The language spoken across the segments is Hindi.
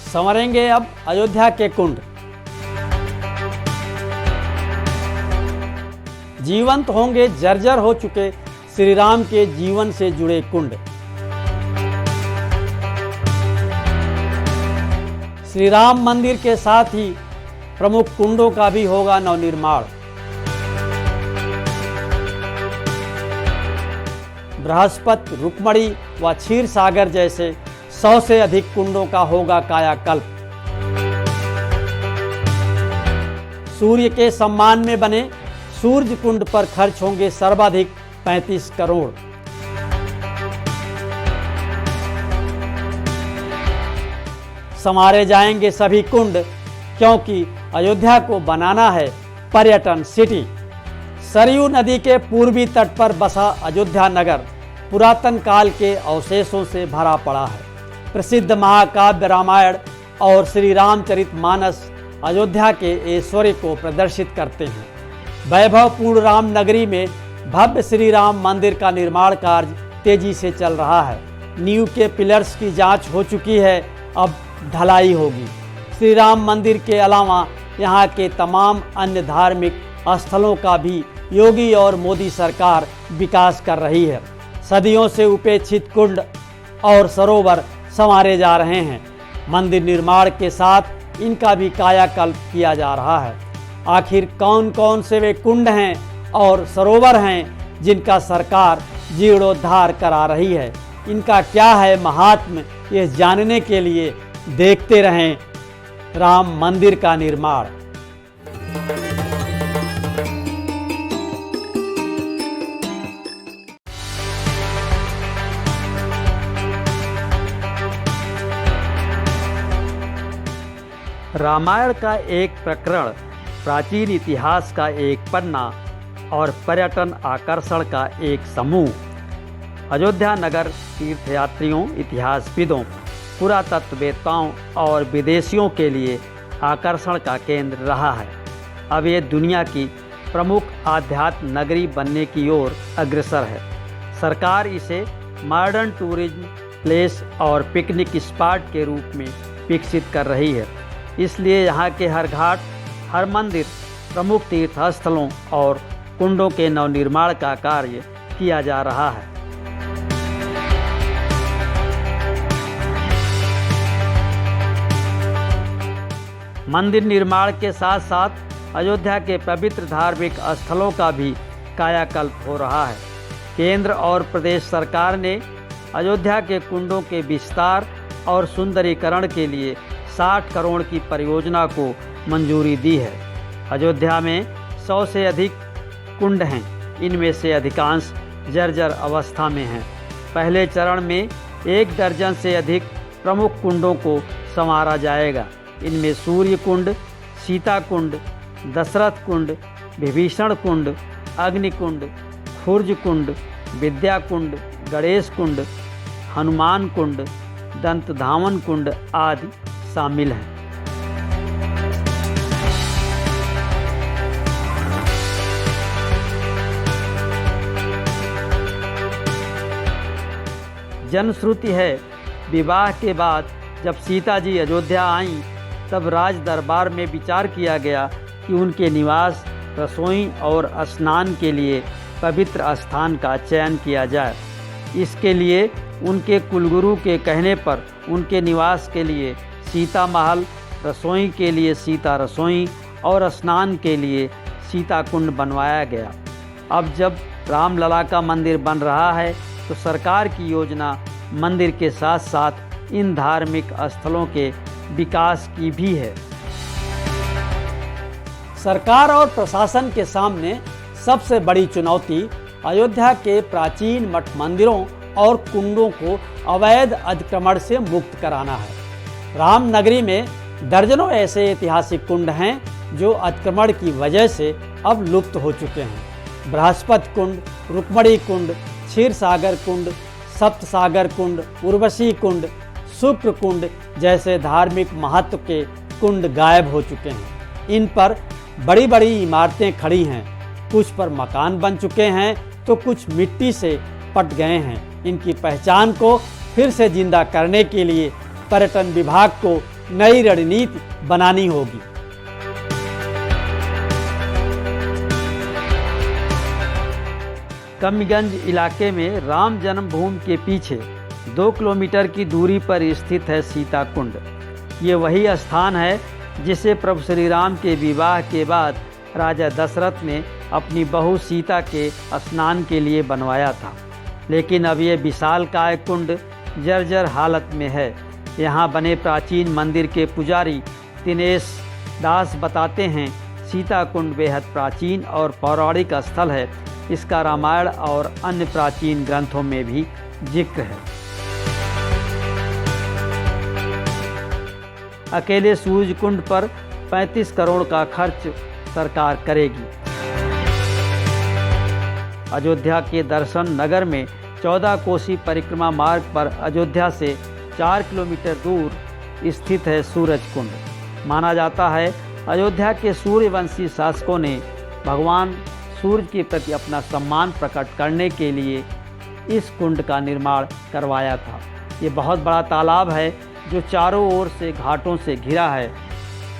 संवरेंगे अब अयोध्या के कुंड। जीवंत होंगे जर्जर हो चुके श्री राम के जीवन से जुड़े कुंड। श्री राम मंदिर के साथ ही प्रमुख कुंडों का भी होगा नवनिर्माण। बृहस्पति, रुक्मणी व क्षीर सागर जैसे 100 से अधिक कुंडों का होगा कायाकल्प। सूर्य के सम्मान में बने सूर्य कुंड पर खर्च होंगे सर्वाधिक 35 करोड़। संवारे जाएंगे सभी कुंड, क्योंकि अयोध्या को बनाना है पर्यटन सिटी। सरयू नदी के पूर्वी तट पर बसा अयोध्या नगर पुरातन काल के अवशेषों से भरा पड़ा है। प्रसिद्ध महाकाव्य रामायण और श्री रामचरितमानस अयोध्या के ऐश्वर्य को प्रदर्शित करते हैं। वैभवपूर्ण राम नगरी में भव्य श्री राम मंदिर का निर्माण कार्य तेजी से चल रहा है। नींव के पिलर्स की जांच हो चुकी है, अब ढलाई होगी। श्री राम मंदिर के अलावा यहाँ के तमाम अन्य धार्मिक स्थलों का भी योगी और मोदी सरकार विकास कर रही है। सदियों से उपेक्षित कुंड और सरोवर संवारे जा रहे हैं। मंदिर निर्माण के साथ इनका भी कायाकल्प किया जा रहा है। आखिर कौन कौन से वे कुंड हैं और सरोवर हैं जिनका सरकार जीर्णोद्धार करा रही है, इनका क्या है महात्म्य, ये जानने के लिए देखते रहें राम मंदिर का निर्माण। रामायण का एक प्रकरण, प्राचीन इतिहास का एक पन्ना और पर्यटन आकर्षण का एक समूह। अयोध्या नगर तीर्थयात्रियों, इतिहासविदों, पुरातत्ववेत्ताओं और विदेशियों के लिए आकर्षण का केंद्र रहा है। अब ये दुनिया की प्रमुख आध्यात्म नगरी बनने की ओर अग्रसर है। सरकार इसे मॉडर्न टूरिज्म प्लेस और पिकनिक स्पॉट के रूप में विकसित कर रही है। इसलिए यहाँ के हर घाट, हर मंदिर, प्रमुख तीर्थ स्थलों और कुंडों के नवनिर्माण का कार्य किया जा रहा है। मंदिर निर्माण के साथ साथ अयोध्या के पवित्र धार्मिक स्थलों का भी कायाकल्प हो रहा है। केंद्र और प्रदेश सरकार ने अयोध्या के कुंडों के विस्तार और सुंदरीकरण के लिए 60 करोड़ की परियोजना को मंजूरी दी है। अयोध्या में 100 से अधिक कुंड हैं। इनमें से अधिकांश जर्जर अवस्था में हैं। पहले चरण में 1 दर्जन से अधिक प्रमुख कुंडों को संवारा जाएगा। इनमें सूर्य कुंड, सीता कुंड, दशरथ कुंड, विभीषण कुंड, अग्नि कुंड, खुर्ज कुंड, विद्या कुंड, गणेश कुंड, हनुमान कुंड, दंतधावन कुंड आदि शामिल हैं। जनश्रुति है, विवाह के बाद जब सीता जी अयोध्या आईं, तब राज दरबार में विचार किया गया कि उनके निवास, रसोई और स्नान के लिए पवित्र स्थान का चयन किया जाए। इसके लिए उनके कुलगुरु के कहने पर उनके निवास के लिए सीता महल, रसोई के लिए सीता रसोई और स्नान के लिए सीता कुंड बनवाया गया। अब जब रामलला का मंदिर बन रहा है, तो सरकार की योजना मंदिर के साथ साथ इन धार्मिक स्थलों के विकास की भी है। सरकार और प्रशासन के सामने सबसे बड़ी चुनौती अयोध्या के प्राचीन मठ मंदिरों और कुंडों को अवैध अतिक्रमण से मुक्त कराना है। रामनगरी में दर्जनों ऐसे ऐतिहासिक कुंड हैं जो अतिक्रमण की वजह से अब लुप्त हो चुके हैं। बृहस्पति कुंड, रुक्मणी कुंड, क्षीर सागर कुंड, सप्त सागर कुंड, उर्वशी कुंड, शुक्र कुंड जैसे धार्मिक महत्व के कुंड गायब हो चुके हैं। इन पर बड़ी बड़ी इमारतें खड़ी हैं। कुछ पर मकान बन चुके हैं तो कुछ मिट्टी से पट गए हैं। इनकी पहचान को फिर से जिंदा करने के लिए पर्यटन विभाग को नई रणनीति बनानी होगी। कमगंज इलाके में राम जन्मभूमि के पीछे 2 किलोमीटर की दूरी पर स्थित है सीता कुंड। ये वही स्थान है जिसे प्रभु श्री राम के विवाह के बाद राजा दशरथ ने अपनी बहू सीता के स्नान के लिए बनवाया था। लेकिन अब ये विशालकाय कुंड जर्जर हालत में है। यहाँ बने प्राचीन मंदिर के पुजारी दिनेश दास बताते हैं, सीता कुंड बेहद प्राचीन और पौराणिक स्थल है। इसका रामायण और अन्य प्राचीन ग्रंथों में भी जिक्र है। अकेले सूर्य कुंड पर 35 करोड़ का खर्च सरकार करेगी। अयोध्या के दर्शन नगर में 14 कोसी परिक्रमा मार्ग पर अयोध्या से 4 किलोमीटर दूर स्थित है सूरज कुंड। माना जाता है अयोध्या के सूर्यवंशी शासकों ने भगवान सूर्य के प्रति अपना सम्मान प्रकट करने के लिए इस कुंड का निर्माण करवाया था। ये बहुत बड़ा तालाब है जो चारों ओर से घाटों से घिरा है।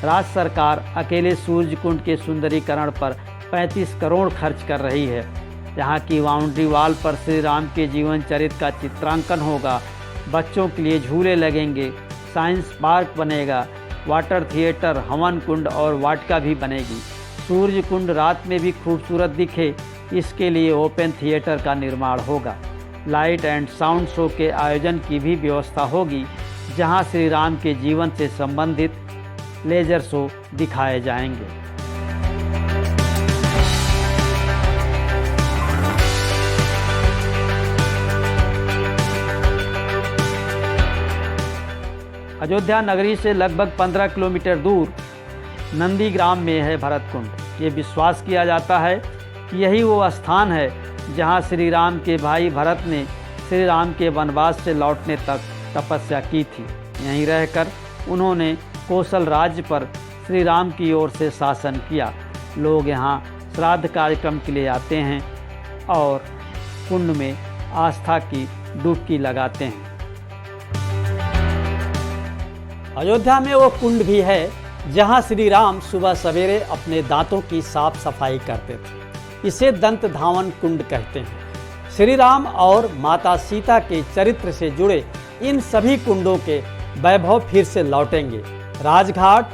राज्य सरकार अकेले सूर्य कुंड के सुंदरीकरण पर 35 करोड़ खर्च कर रही है। यहाँ की बाउंड्री वॉल पर श्री राम के जीवन चरित्र का चित्रांकन होगा। बच्चों के लिए झूले लगेंगे, साइंस पार्क बनेगा, वाटर थिएटर, हवन कुंड और वाटिका भी बनेगी। सूर्य कुंड रात में भी खूबसूरत दिखे, इसके लिए ओपन थिएटर का निर्माण होगा। लाइट एंड साउंड शो के आयोजन की भी व्यवस्था होगी, जहां श्री राम के जीवन से संबंधित लेजर शो दिखाए जाएंगे। अयोध्या नगरी से लगभग 15 किलोमीटर दूर नंदीग्राम में है भरत कुंड। ये विश्वास किया जाता है कि यही वो स्थान है जहां श्री राम के भाई भरत ने श्री राम के वनवास से लौटने तक तपस्या की थी। यहीं रहकर उन्होंने कौशल राज्य पर श्री राम की ओर से शासन किया। लोग यहाँ श्राद्ध कार्यक्रम के लिए आते हैं और कुंड में आस्था की डुबकी लगाते हैं। अयोध्या में वो कुंड भी है जहाँ श्री राम सुबह सवेरे अपने दांतों की साफ सफाई करते थे। इसे दंत धावन कुंड कहते हैं। श्री राम और माता सीता के चरित्र से जुड़े इन सभी कुंडों के वैभव फिर से लौटेंगे। राजघाट,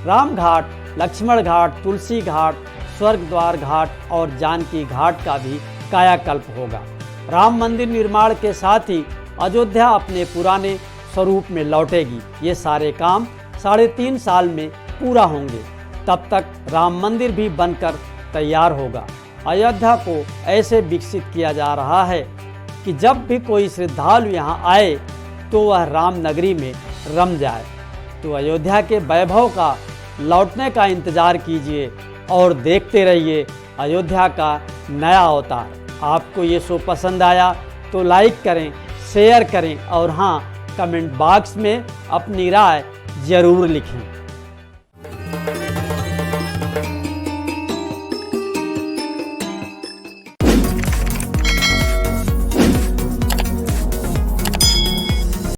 रामघाट, लक्ष्मण घाट, तुलसी घाट, स्वर्ग द्वार घाट और जानकी घाट का भी कायाकल्प होगा। राम मंदिर निर्माण के साथ ही अयोध्या अपने पुराने स्वरूप में लौटेगी। ये सारे काम 3.5 साल में पूरा होंगे। तब तक राम मंदिर भी बनकर तैयार होगा। अयोध्या को ऐसे विकसित किया जा रहा है कि जब भी कोई श्रद्धालु यहाँ आए तो वह राम नगरी में रम जाए। तो अयोध्या के वैभव का लौटने का इंतजार कीजिए और देखते रहिए अयोध्या का नया अवतार। आपको ये शो पसंद आया तो लाइक करें, शेयर करें और हाँ, कमेंट बॉक्स में अपनी राय जरूर लिखें।